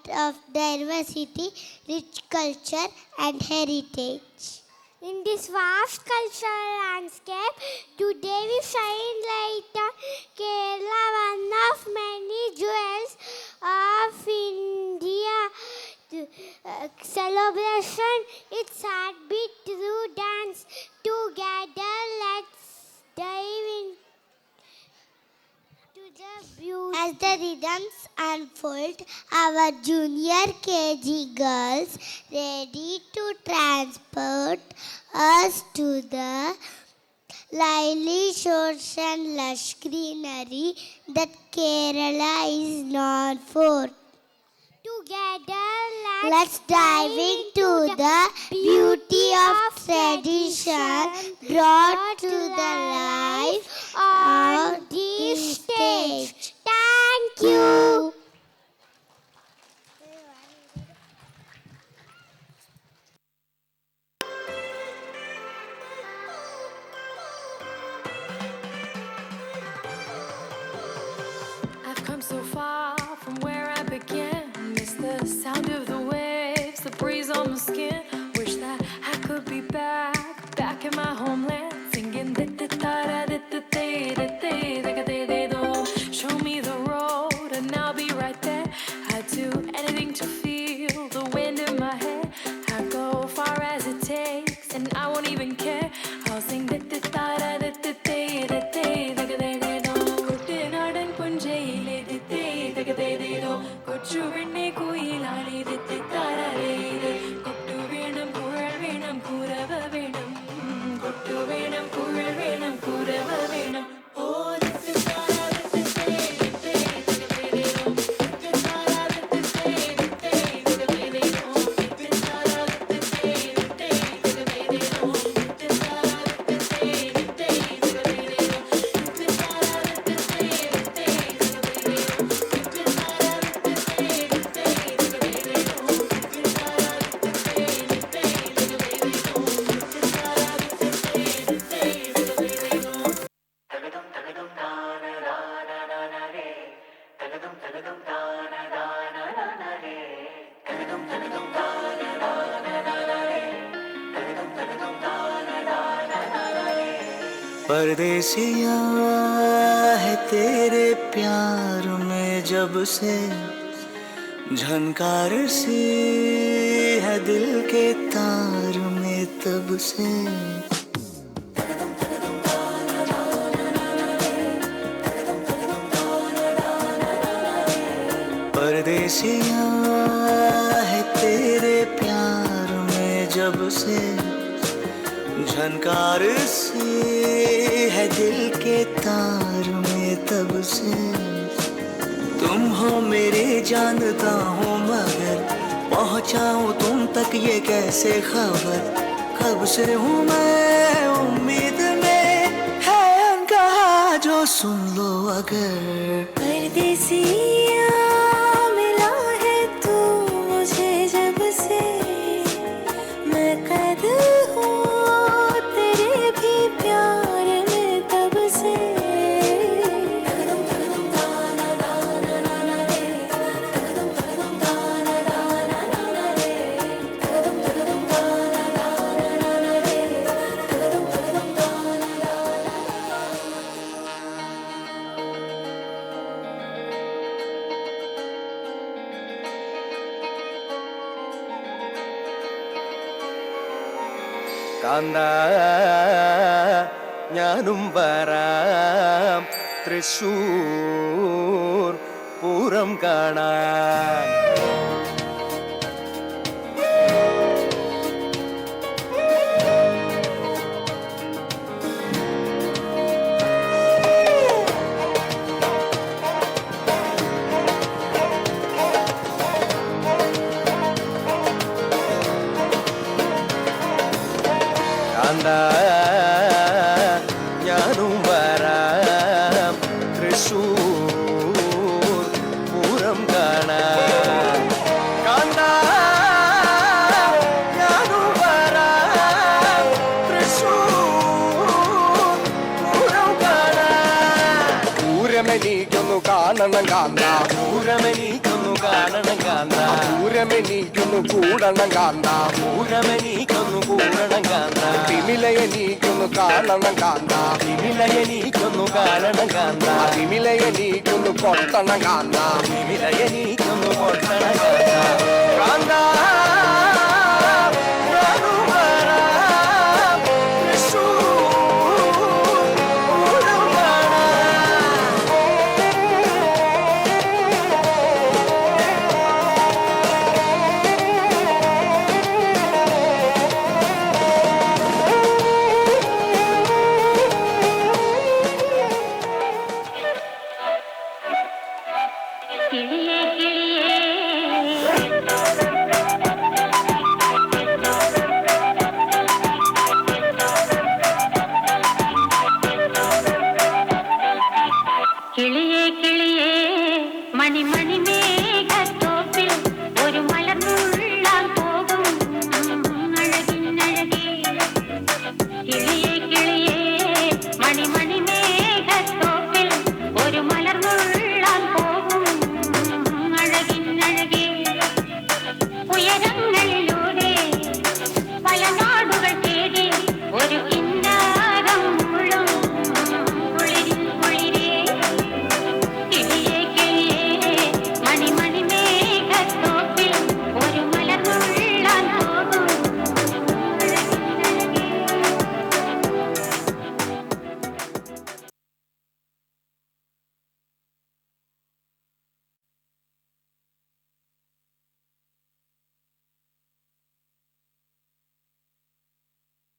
of diversity, rich culture and heritage. In this vast cultural landscape, today we shine light on Kerala, one of many jewels of India. Celebration its heartbeat through dance. Together, let's dive into the beauty. As the rhythms unfold, our junior KG girls ready to transport us to the lively shores and lush greenery that Kerala is known for. Together, let's dive into the beauty of tradition brought to the life on this stage. Thank you. I've come so far from where I began. Miss the sound of the waves, the breeze on my skin. Wish that I could be back in my homeland, singing. Show me the road and I'll be right there. I'd do anything to feel the wind in my hair. I'd go far as it takes and I won't even care. I'll sing. കൊച്ചു വെണ്ണെ കുയിലാളി കൊട്ടു വേണം കുഴൽ വേണം കുരവ വേണം കൊട്ടു വേണം കുഴൽ വേണം കുരവ വേണം परदेसिया है तेरे प्यार में जब से झनकार सी है दिल के तार में तब से परदेसिया है तेरे प्यार में जब से झनकार से है दिल के तार में तब से तुम हो मेरे जानता हूँ मगर पहुँचाऊँ तुम तक ये कैसे खबर कब से हूँ मैं उम्मीद में है अनकहा जो सुन लो अगर परदेसिया मिला है तू मुझे जब से मैं कैद हूँ प्यार में तब से കാന്താ ഞാനും വരാം തൃശ്ശൂർ പൂരം കാണാൻ കാന്താ ഞാനും വരാം തൃശ്ശൂർ പൂരം കാണാൻ കാന്താ ഞാനും വരാം തൃശ്ശൂർ പൂരം കാണാൻ പൂരമെനിക്കൊന്നു കാണണം കാന്താ പൂരമെനിക്കൊന്നു കാണണം കാന്താ പൂരമെനിക്കൊന്നു കൂടണം കാന്ത പൂരമെനിക്കൊന്നു കൂടണം കാന്ത തിമിലയെനിക്കൊന്നു കാണണം കാന്ത തിമിലയെനിക്കൊന്നു കാണണം കാന്ത തിമിലയെനിക്കൊന്നു കൊട്ടണം കാന്ത തിമിലയെനിക്കൊന്നു കൊട്ടണം